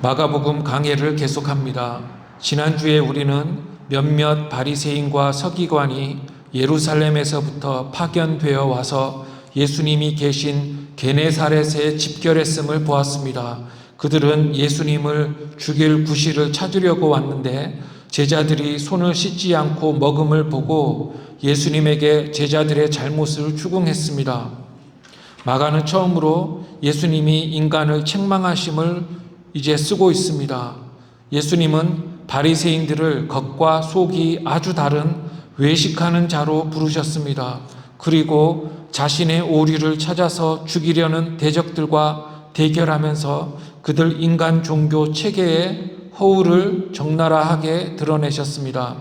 마가복음 강해를 계속합니다. 지난주에 우리는 몇몇 바리새인과 서기관이 예루살렘에서부터 파견되어 와서 예수님이 계신 게네사렛에 집결했음을 보았습니다. 그들은 예수님을 죽일 구실을 찾으려고 왔는데 제자들이 손을 씻지 않고 먹음을 보고 예수님에게 제자들의 잘못을 추궁했습니다. 마가는 처음으로 예수님이 인간을 책망하심을 이제 쓰고 있습니다. 예수님은 바리새인들을 겉과 속이 아주 다른 외식하는 자로 부르셨습니다. 그리고 자신의 오류를 찾아서 죽이려는 대적들과 대결하면서 그들 인간 종교 체계의 허울을 적나라하게 드러내셨습니다.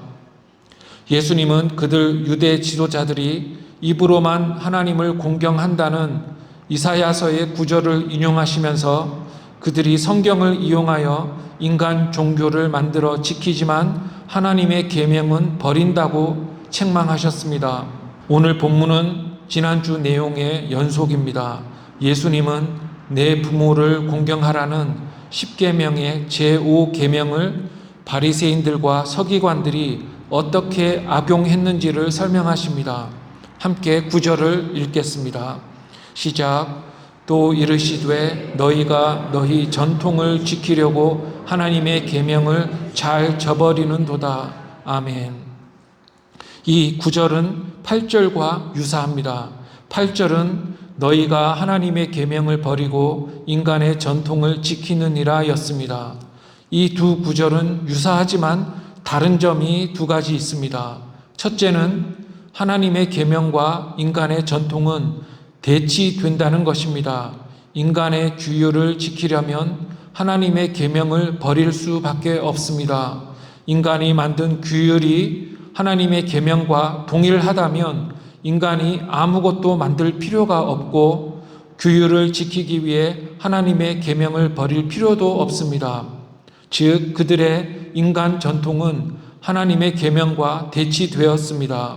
예수님은 그들 유대 지도자들이 입으로만 하나님을 공경한다는 이사야서의 구절을 인용하시면서 그들이 성경을 이용하여 인간 종교를 만들어 지키지만 하나님의 계명은 버린다고 책망하셨습니다. 오늘 본문은 지난주 내용의 연속입니다. 예수님은 내 부모를 공경하라는 10계명의 제5계명을 바리새인들과 서기관들이 어떻게 악용했는지를 설명하십니다. 함께 9절을 읽겠습니다. 시작. 또 이르시되 너희가 너희 전통을 지키려고 하나님의 계명을 잘 저버리는도다. 아멘. 이 9절은 8절과 유사합니다. 8절은 너희가 하나님의 계명을 버리고 인간의 전통을 지키느니라 였습니다. 이 두 구절은 유사하지만 다른 점이 두 가지 있습니다. 첫째는 하나님의 계명과 인간의 전통은 대치된다는 것입니다. 인간의 규율을 지키려면 하나님의 계명을 버릴 수밖에 없습니다. 인간이 만든 규율이 하나님의 계명과 동일하다면 인간이 아무것도 만들 필요가 없고 규율을 지키기 위해 하나님의 계명을 버릴 필요도 없습니다. 즉 그들의 인간 전통은 하나님의 계명과 대치되었습니다.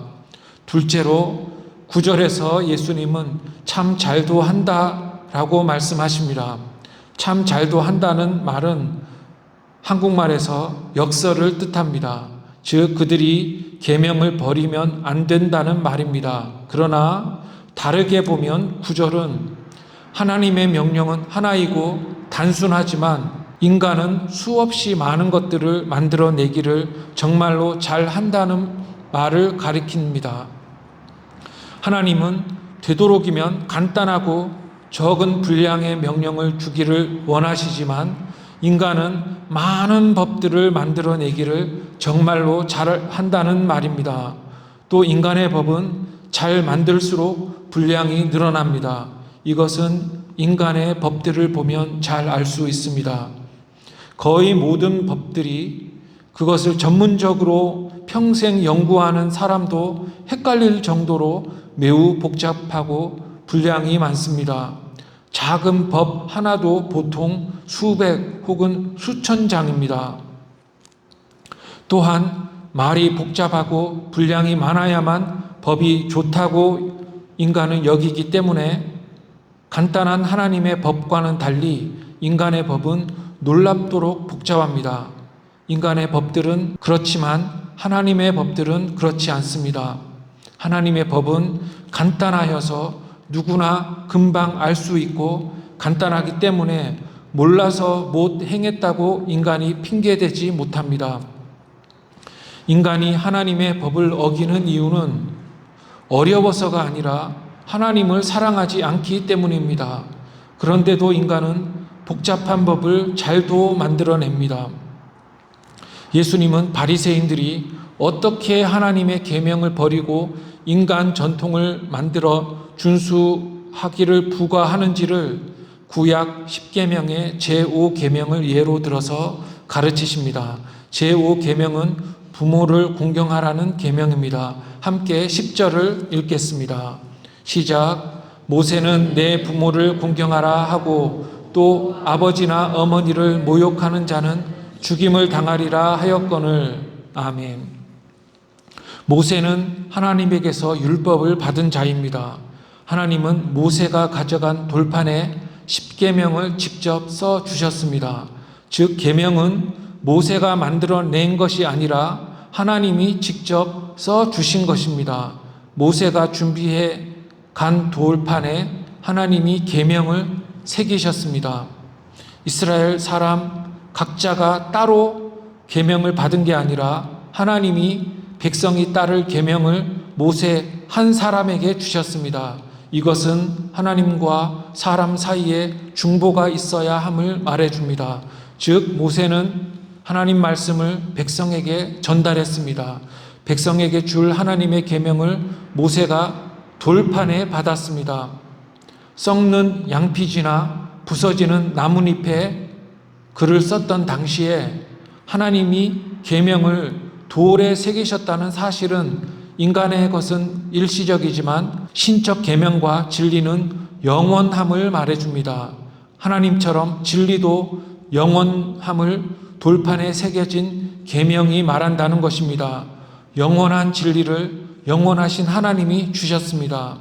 둘째로 9절에서 예수님은 참 잘도 한다라고 말씀하십니다. 참 잘도 한다는 말은 한국말에서 역설을 뜻합니다. 즉 그들이 계명을 버리면 안 된다는 말입니다. 그러나 다르게 보면 9절은 하나님의 명령은 하나이고 단순하지만 인간은 수없이 많은 것들을 만들어내기를 정말로 잘한다는 말을 가리킵니다. 하나님은 되도록이면 간단하고 적은 분량의 명령을 주기를 원하시지만 인간은 많은 법들을 만들어내기를 정말로 잘한다는 말입니다. 또 인간의 법은 잘 만들수록 분량이 늘어납니다. 이것은 인간의 법들을 보면 잘 알 수 있습니다. 거의 모든 법들이 그것을 전문적으로 평생 연구하는 사람도 헷갈릴 정도로 매우 복잡하고 분량이 많습니다. 작은 법 하나도 보통 수백 혹은 수천 장입니다. 또한 말이 복잡하고 분량이 많아야만 법이 좋다고 인간은 여기기 때문에 간단한 하나님의 법과는 달리 인간의 법은 놀랍도록 복잡합니다. 인간의 법들은 그렇지만 하나님의 법들은 그렇지 않습니다. 하나님의 법은 간단하여서 누구나 금방 알 수 있고 간단하기 때문에 몰라서 못 행했다고 인간이 핑계대지 못합니다. 인간이 하나님의 법을 어기는 이유는 어려워서가 아니라 하나님을 사랑하지 않기 때문입니다. 그런데도 인간은 복잡한 법을 잘도 만들어냅니다. 예수님은 바리새인들이 어떻게 하나님의 계명을 버리고 인간 전통을 만들어 준수하기를 부과하는지를 구약 10계명의 제5계명을 예로 들어서 가르치십니다. 제5계명은 부모를 공경하라는 계명입니다. 함께 10절을 읽겠습니다. 시작. 모세는 내 부모를 공경하라 하고 또 아버지나 어머니를 모욕하는 자는 죽임을 당하리라 하였거늘. 아멘. 모세는 하나님에게서 율법을 받은 자입니다. 하나님은 모세가 가져간 돌판에 10계명을 직접 써 주셨습니다. 즉 계명은 모세가 만들어낸 것이 아니라 하나님이 직접 써 주신 것입니다. 모세가 준비해 간 돌판에 하나님이 계명을 새기셨습니다. 이스라엘 사람 각자가 따로 계명을 받은 게 아니라 하나님이 백성이 따를 계명을 모세 한 사람에게 주셨습니다. 이것은 하나님과 사람 사이에 중보가 있어야 함을 말해줍니다. 즉 모세는 하나님 말씀을 백성에게 전달했습니다. 백성에게 줄 하나님의 계명을 모세가 돌판에 받았습니다. 썩는 양피지나 부서지는 나뭇잎에 글을 썼던 당시에 하나님이 계명을 돌에 새기셨다는 사실은 인간의 것은 일시적이지만 신적 계명과 진리는 영원함을 말해줍니다. 하나님처럼 진리도 영원함을 돌판에 새겨진 계명이 말한다는 것입니다. 영원한 진리를 영원하신 하나님이 주셨습니다.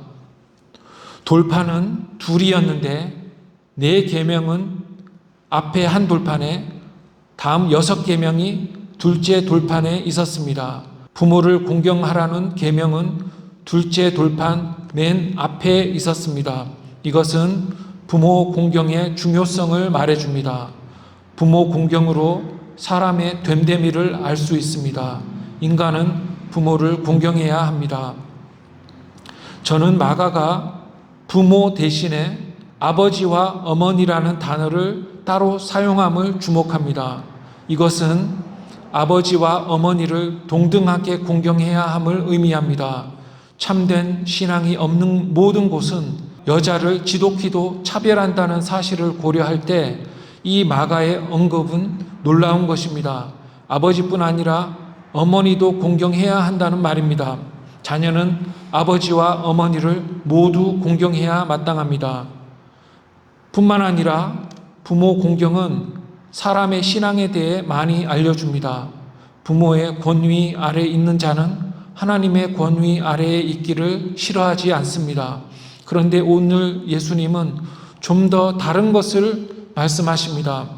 돌판은 둘이었는데 네 계명은 앞에 한 돌판에 다음 6계명이 둘째 돌판에 있었습니다. 부모를 공경하라는 계명은 둘째 돌판 맨 앞에 있었습니다. 이것은 부모 공경의 중요성을 말해줍니다. 부모 공경으로 사람의 됨됨이를 알 수 있습니다. 인간은 부모를 공경해야 합니다. 저는 마가가 부모 대신에 아버지와 어머니라는 단어를 따로 사용함을 주목합니다. 이것은 아버지와 어머니를 동등하게 공경해야 함을 의미합니다. 참된 신앙이 없는 모든 곳은 여자를 지독히도 차별한다는 사실을 고려할 때 이 마가의 언급은 놀라운 것입니다. 아버지뿐 아니라 어머니도 공경해야 한다는 말입니다. 자녀는 아버지와 어머니를 모두 공경해야 마땅합니다. 뿐만 아니라 부모 공경은 사람의 신앙에 대해 많이 알려줍니다. 부모의 권위 아래에 있는 자는 하나님의 권위 아래에 있기를 싫어하지 않습니다. 그런데 오늘 예수님은 좀 더 다른 것을 말씀하십니다.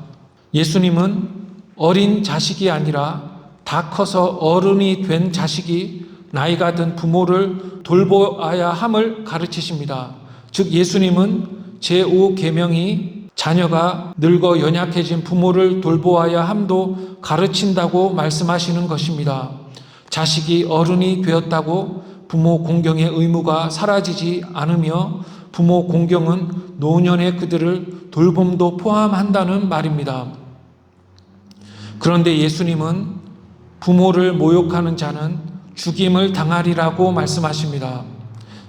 예수님은 어린 자식이 아니라 다 커서 어른이 된 자식이 나이가 든 부모를 돌보아야 함을 가르치십니다. 즉 예수님은 제5계명이 자녀가 늙어 연약해진 부모를 돌보아야 함도 가르친다고 말씀하시는 것입니다. 자식이 어른이 되었다고 부모 공경의 의무가 사라지지 않으며 부모 공경은 노년의 그들을 돌봄도 포함한다는 말입니다. 그런데 예수님은 부모를 모욕하는 자는 죽임을 당하리라고 말씀하십니다.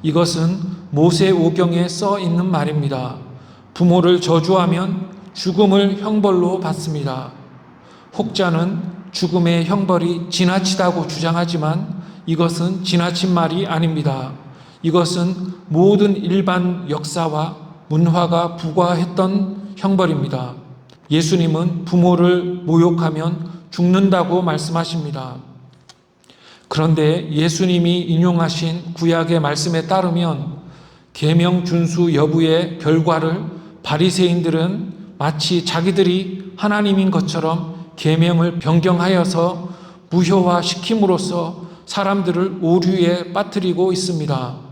이것은 모세오경에 써 있는 말입니다. 부모를 저주하면 죽음을 형벌로 받습니다. 혹자는 죽음의 형벌이 지나치다고 주장하지만 이것은 지나친 말이 아닙니다. 이것은 모든 일반 역사와 문화가 부과했던 형벌입니다. 예수님은 부모를 모욕하면 죽는다고 말씀하십니다. 그런데 예수님이 인용하신 구약의 말씀에 따르면 계명 준수 여부의 결과를 바리새인들은 마치 자기들이 하나님인 것처럼 계명을 변경하여서 무효화시킴으로써 사람들을 오류에 빠뜨리고 있습니다.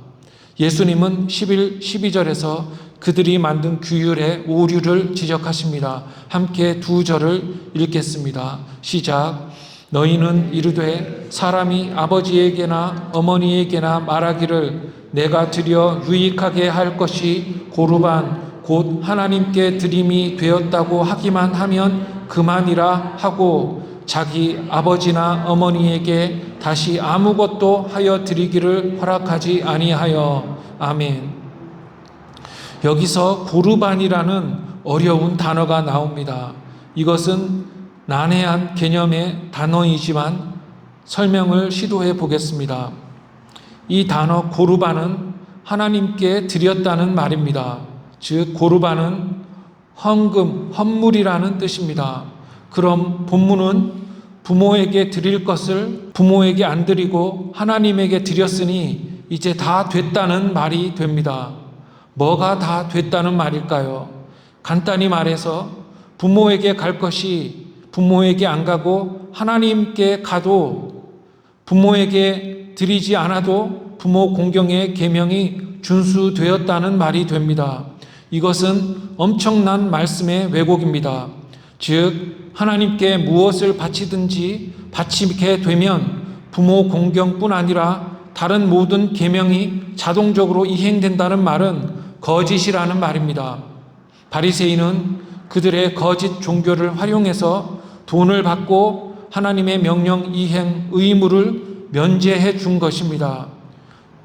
예수님은 11, 12절에서 그들이 만든 규율의 오류를 지적하십니다. 함께 두 절을 읽겠습니다. 시작. 너희는 이르되 사람이 아버지에게나 어머니에게나 말하기를 내가 드려 유익하게 할 것이 고르반 곧 하나님께 드림이 되었다고 하기만 하면 그만이라 하고 자기 아버지나 어머니에게 다시 아무것도 하여 드리기를 허락하지 아니하여. 아멘. 여기서 고르반이라는 어려운 단어가 나옵니다. 이것은 난해한 개념의 단어이지만 설명을 시도해 보겠습니다. 이 단어 고르반은 하나님께 드렸다는 말입니다. 즉 고르반은 헌금, 헌물이라는 뜻입니다. 그럼 본문은 부모에게 드릴 것을 부모에게 안 드리고 하나님에게 드렸으니 이제 다 됐다는 말이 됩니다. 뭐가 다 됐다는 말일까요? 간단히 말해서 부모에게 갈 것이 부모에게 안 가고 하나님께 가도 부모에게 드리지 않아도 부모 공경의 계명이 준수되었다는 말이 됩니다. 이것은 엄청난 말씀의 왜곡입니다. 즉 하나님께 무엇을 바치든지 바치게 되면 부모 공경뿐 아니라 다른 모든 계명이 자동적으로 이행된다는 말은 거짓이라는 말입니다. 바리새인은 그들의 거짓 종교를 활용해서 돈을 받고 하나님의 명령 이행 의무를 면제해 준 것입니다.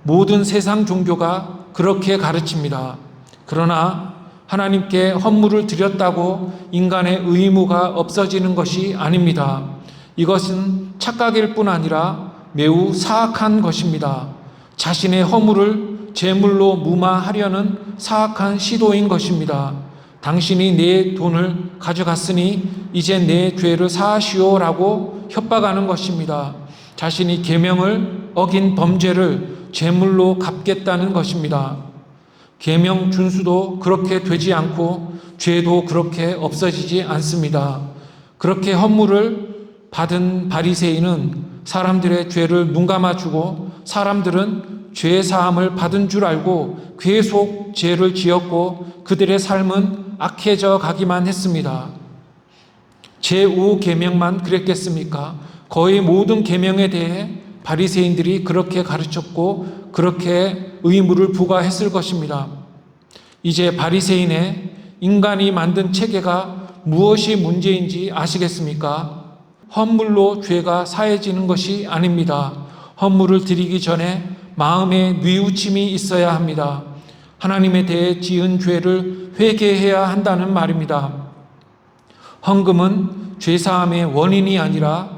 모든 세상 종교가 그렇게 가르칩니다. 그러나 하나님께 헌물을 드렸다고 인간의 의무가 없어지는 것이 아닙니다. 이것은 착각일 뿐 아니라 매우 사악한 것입니다. 자신의 허물을 제물로 무마하려는 사악한 시도인 것입니다. 당신이 내 돈을 가져갔으니 이제 내 죄를 사하시오라고 협박하는 것입니다. 자신이 계명을 어긴 범죄를 제물로 갚겠다는 것입니다. 계명 준수도 그렇게 되지 않고 죄도 그렇게 없어지지 않습니다. 그렇게 헌물을 받은 바리새인은 사람들의 죄를 눈감아주고 사람들은 죄 사함을 받은 줄 알고 계속 죄를 지었고 그들의 삶은 악해져 가기만 했습니다. 제5계명만 그랬겠습니까? 거의 모든 계명에 대해 바리새인들이 그렇게 가르쳤고 그렇게 의무를 부과했을 것입니다. 이제 바리새인의 인간이 만든 체계가 무엇이 문제인지 아시겠습니까? 헌물로 죄가 사해지는 것이 아닙니다. 헌물을 드리기 전에 마음에 뉘우침이 있어야 합니다. 하나님에 대해 지은 죄를 회개해야 한다는 말입니다. 헌금은 죄사함의 원인이 아니라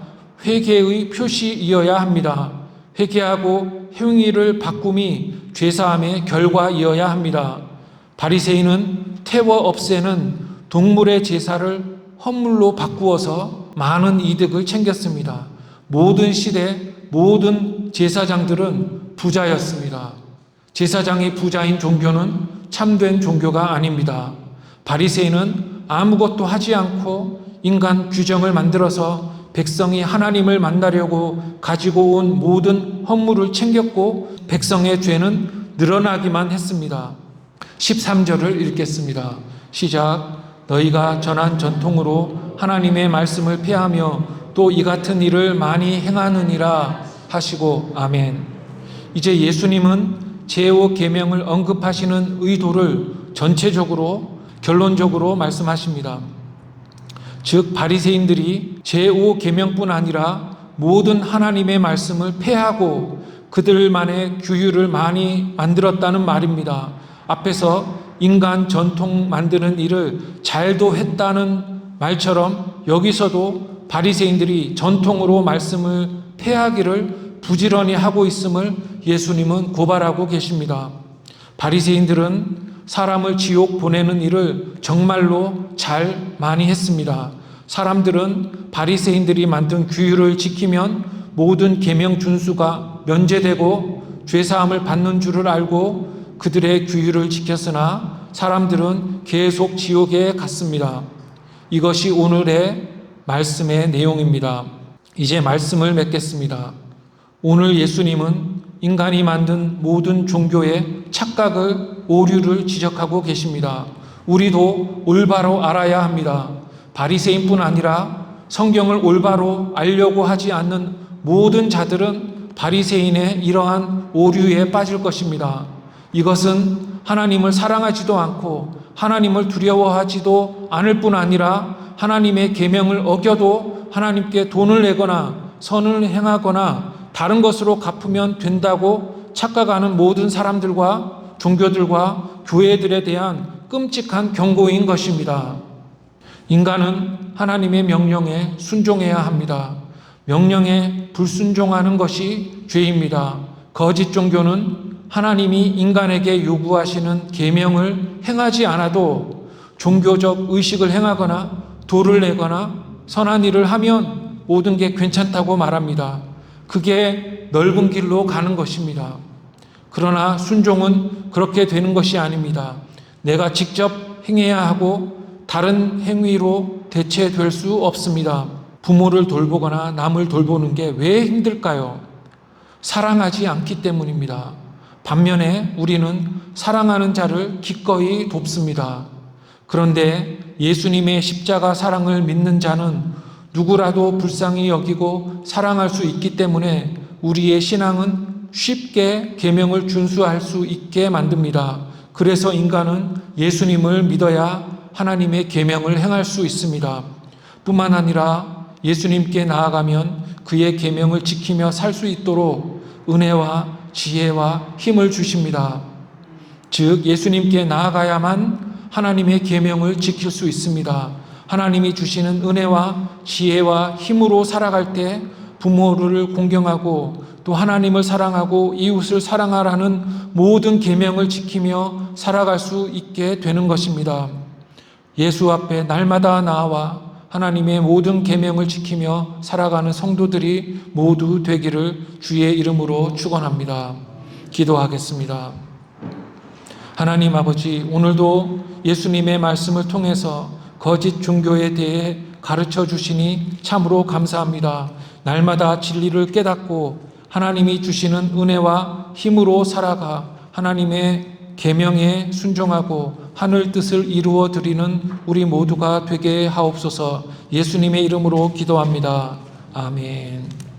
회개의 표시이어야 합니다. 회개하고 행위를 바꿈이 죄사함의 결과이어야 합니다. 바리새인은 태워 없애는 동물의 제사를 헌물로 바꾸어서 많은 이득을 챙겼습니다. 모든 시대 모든 제사장들은 부자였습니다. 제사장이 부자인 종교는 참된 종교가 아닙니다. 바리새인은 아무것도 하지 않고 인간 규정을 만들어서 백성이 하나님을 만나려고 가지고 온 모든 헌물을 챙겼고 백성의 죄는 늘어나기만 했습니다. 13절을 읽겠습니다. 시작. 너희가 전한 전통으로 하나님의 말씀을 폐하며 또 이 같은 일을 많이 행하느니라 하시고 아멘. 이제 예수님은 제5계명을 언급하시는 의도를 전체적으로 결론적으로 말씀하십니다. 즉 바리새인들이 제5계명뿐 아니라 모든 하나님의 말씀을 폐하고 그들만의 규율을 많이 만들었다는 말입니다. 앞에서 인간 전통 만드는 일을 잘도 했다는 말처럼 여기서도 바리새인들이 전통으로 말씀을 폐하기를 부지런히 하고 있음을 예수님은 고발하고 계십니다. 바리새인들은 사람을 지옥 보내는 일을 정말로 잘 많이 했습니다. 사람들은 바리새인들이 만든 규율을 지키면 모든 계명 준수가 면제되고 죄사함을 받는 줄을 알고 그들의 규율을 지켰으나 사람들은 계속 지옥에 갔습니다. 이것이 오늘의 말씀의 내용입니다. 이제 말씀을 맺겠습니다. 오늘 예수님은 인간이 만든 모든 종교의 착각을, 오류를 지적하고 계십니다. 우리도 올바로 알아야 합니다. 바리새인뿐 아니라 성경을 올바로 알려고 하지 않는 모든 자들은 바리새인의 이러한 오류에 빠질 것입니다. 이것은 하나님을 사랑하지도 않고 하나님을 두려워하지도 않을 뿐 아니라 하나님의 계명을 어겨도 하나님께 돈을 내거나 선을 행하거나 다른 것으로 갚으면 된다고 착각하는 모든 사람들과 종교들과 교회들에 대한 끔찍한 경고인 것입니다. 인간은 하나님의 명령에 순종해야 합니다. 명령에 불순종하는 것이 죄입니다. 거짓 종교는 하나님이 인간에게 요구하시는 계명을 행하지 않아도 종교적 의식을 행하거나 도를 내거나 선한 일을 하면 모든 게 괜찮다고 말합니다. 그게 넓은 길로 가는 것입니다. 그러나 순종은 그렇게 되는 것이 아닙니다. 내가 직접 행해야 하고 다른 행위로 대체될 수 없습니다. 부모를 돌보거나 남을 돌보는 게 왜 힘들까요? 사랑하지 않기 때문입니다. 반면에 우리는 사랑하는 자를 기꺼이 돕습니다. 그런데 예수님의 십자가 사랑을 믿는 자는 누구라도 불쌍히 여기고 사랑할 수 있기 때문에 우리의 신앙은 쉽게 계명을 준수할 수 있게 만듭니다. 그래서 인간은 예수님을 믿어야 하나님의 계명을 행할 수 있습니다. 뿐만 아니라 예수님께 나아가면 그의 계명을 지키며 살 수 있도록 은혜와 지혜와 힘을 주십니다. 즉 예수님께 나아가야만 하나님의 계명을 지킬 수 있습니다. 하나님이 주시는 은혜와 지혜와 힘으로 살아갈 때 부모를 공경하고 또 하나님을 사랑하고 이웃을 사랑하라는 모든 계명을 지키며 살아갈 수 있게 되는 것입니다. 예수 앞에 날마다 나와 하나님의 모든 계명을 지키며 살아가는 성도들이 모두 되기를 주의 이름으로 축원합니다. 기도하겠습니다. 하나님 아버지, 오늘도 예수님의 말씀을 통해서 거짓 종교에 대해 가르쳐 주시니 참으로 감사합니다. 날마다 진리를 깨닫고 하나님이 주시는 은혜와 힘으로 살아가 하나님의 계명에 순종하고 하늘 뜻을 이루어 드리는 우리 모두가 되게 하옵소서. 예수님의 이름으로 기도합니다. 아멘.